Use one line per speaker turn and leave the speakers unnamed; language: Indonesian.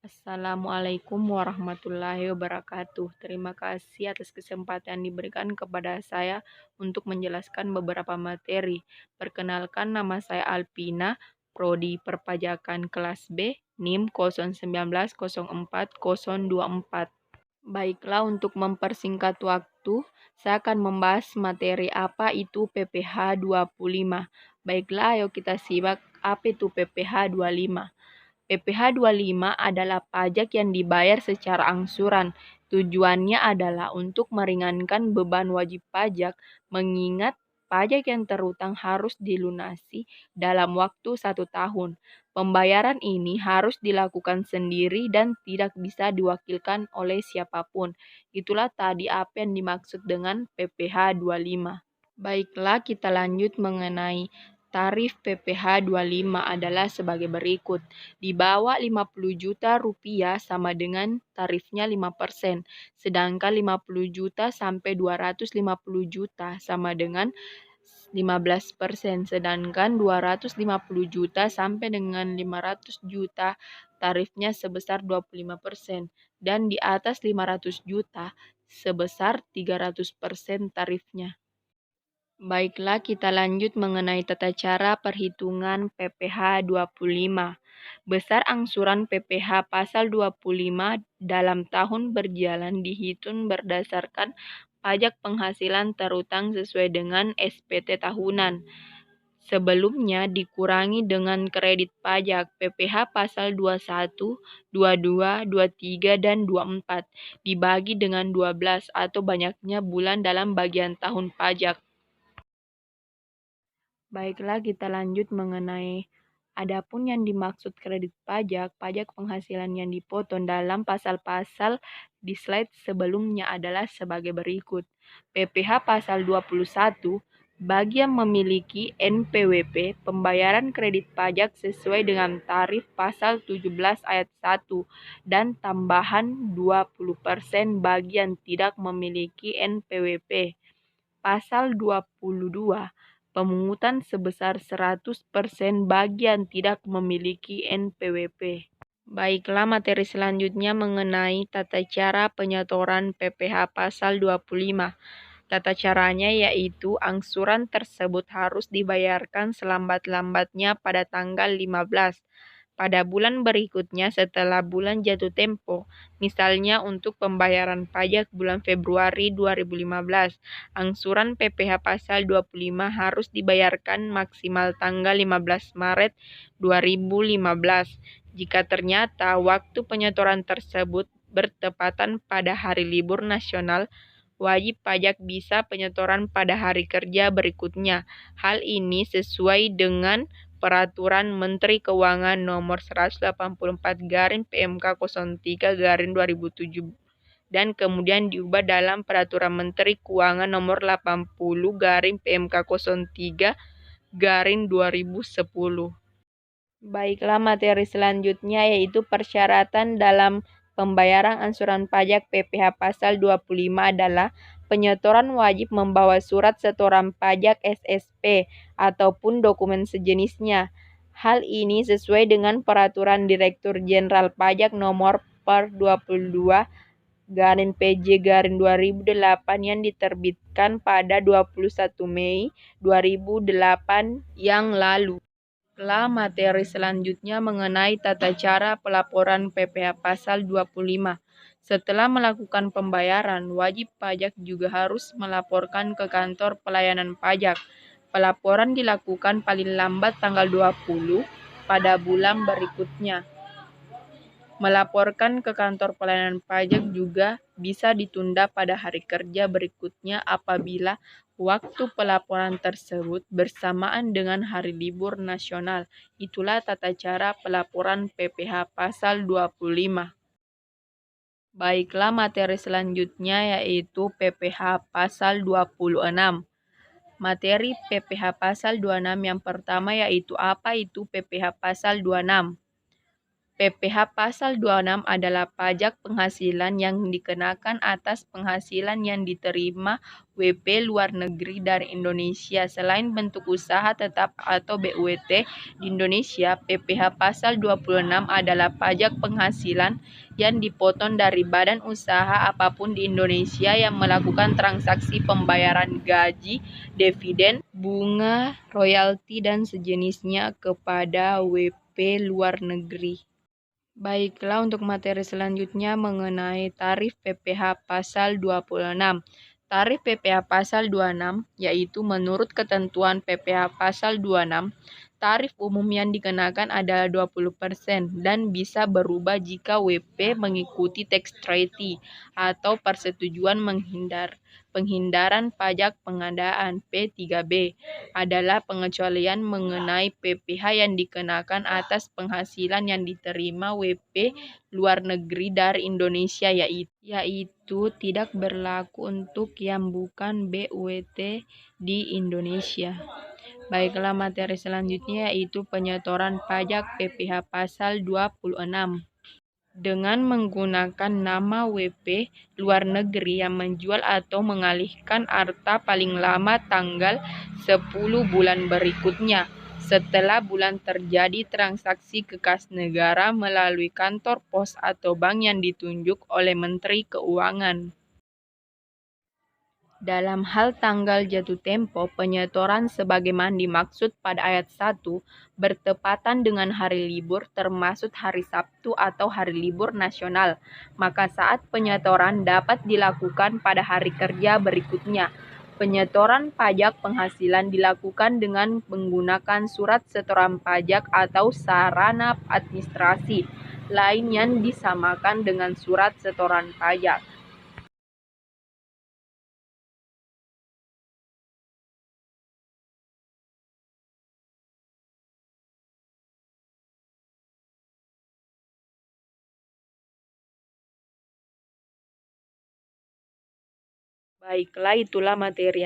Assalamualaikum warahmatullahi wabarakatuh. Terima kasih atas kesempatan diberikan kepada saya untuk menjelaskan beberapa materi. Perkenalkan, nama saya Alpina, Prodi Perpajakan kelas B, NIM 019040024. Baiklah, untuk mempersingkat waktu, saya akan membahas materi apa itu PPh 25. Baiklah, ayo kita simak apa itu PPh 25. PPh 25 adalah pajak yang dibayar secara angsuran. Tujuannya adalah untuk meringankan beban wajib pajak, mengingat pajak yang terutang harus dilunasi dalam waktu 1 tahun. Pembayaran ini harus dilakukan sendiri dan tidak bisa diwakilkan oleh siapapun. Itulah tadi apa yang dimaksud dengan PPh 25. Baiklah, kita lanjut mengenai tarif PPh 25 adalah sebagai berikut. Di bawah 50 juta rupiah sama dengan tarifnya 5%, sedangkan 50 juta sampai 250 juta sama dengan 15%, sedangkan 250 juta sampai dengan 500 juta tarifnya sebesar 25%, dan di atas 500 juta sebesar 300% tarifnya. Baiklah, kita lanjut mengenai tata cara perhitungan PPh 25. Besar angsuran PPh pasal 25 dalam tahun berjalan dihitung berdasarkan pajak penghasilan terutang sesuai dengan SPT tahunan. Sebelumnya dikurangi dengan kredit pajak PPh pasal 21, 22, 23, dan 24 dibagi dengan 12 atau banyaknya bulan dalam bagian tahun pajak. Baiklah, kita lanjut mengenai adapun yang dimaksud kredit pajak, pajak penghasilan yang dipotong dalam pasal-pasal di slide sebelumnya adalah sebagai berikut. PPh pasal 21, bagi yang memiliki NPWP, pembayaran kredit pajak sesuai dengan tarif pasal 17 ayat 1 dan tambahan 20% bagi yang tidak memiliki NPWP. Pasal 22, pemungutan sebesar 100% bagi yang tidak memiliki NPWP. Baiklah, materi selanjutnya mengenai tata cara penyetoran PPh pasal 25. Tata caranya yaitu angsuran tersebut harus dibayarkan selambat-lambatnya pada tanggal 15 pada bulan berikutnya setelah bulan jatuh tempo. Misalnya untuk pembayaran pajak bulan Februari 2015, angsuran PPh pasal 25 harus dibayarkan maksimal tanggal 15 Maret 2015. Jika ternyata waktu penyetoran tersebut bertepatan pada hari libur nasional, wajib pajak bisa penyetoran pada hari kerja berikutnya. Hal ini sesuai dengan Peraturan Menteri Keuangan Nomor 184/PMK 03/2007 dan kemudian diubah dalam Peraturan Menteri Keuangan Nomor 80/PMK 03/2010. Baiklah, materi selanjutnya yaitu persyaratan dalam pembayaran angsuran pajak PPh pasal 25 adalah penyetoran wajib membawa surat setoran pajak SSP ataupun dokumen sejenisnya. Hal ini sesuai dengan Peraturan Direktur Jenderal Pajak Nomor per 22/PJ/2008 yang diterbitkan pada 21 Mei 2008 yang lalu. Materi selanjutnya mengenai tata cara pelaporan PPh pasal 25. Setelah melakukan pembayaran, wajib pajak juga harus melaporkan ke kantor pelayanan pajak. Pelaporan dilakukan paling lambat tanggal 20 pada bulan berikutnya. Melaporkan ke kantor pelayanan pajak juga bisa ditunda pada hari kerja berikutnya apabila waktu pelaporan tersebut bersamaan dengan hari libur nasional. Itulah tata cara pelaporan PPh pasal 25. Baiklah, materi selanjutnya yaitu PPh pasal 26. Materi PPh pasal 26 yang pertama yaitu apa itu PPh pasal 26. PPh Pasal 26 adalah pajak penghasilan yang dikenakan atas penghasilan yang diterima WP luar negeri dari Indonesia selain bentuk usaha tetap atau BUT di Indonesia. PPh Pasal 26 adalah pajak penghasilan yang dipotong dari badan usaha apapun di Indonesia yang melakukan transaksi pembayaran gaji, dividen, bunga, royalti, dan sejenisnya kepada WP luar negeri. Baiklah, untuk materi selanjutnya mengenai tarif PPh Pasal 26. Tarif PPh Pasal 26 yaitu menurut ketentuan PPh Pasal 26, tarif umum yang dikenakan adalah 20% dan bisa berubah jika WP mengikuti tax treaty atau persetujuan penghindaran pajak pengadaan P3B adalah pengecualian mengenai PPh yang dikenakan atas penghasilan yang diterima WP luar negeri dari Indonesia yaitu tidak berlaku untuk yang bukan BUT di Indonesia. Baiklah, materi selanjutnya yaitu penyetoran pajak PPh Pasal 26. Dengan menggunakan nama WP luar negeri yang menjual atau mengalihkan harta paling lama tanggal 10 bulan berikutnya setelah bulan terjadi transaksi ke kas negara melalui kantor pos atau bank yang ditunjuk oleh Menteri Keuangan. Dalam hal tanggal jatuh tempo penyetoran sebagaimana dimaksud pada ayat 1 bertepatan dengan hari libur termasuk hari Sabtu atau hari libur nasional, maka saat penyetoran dapat dilakukan pada hari kerja berikutnya. Penyetoran pajak penghasilan dilakukan dengan menggunakan surat setoran pajak atau sarana administrasi lain yang disamakan dengan surat setoran pajak. Baiklah, itulah materi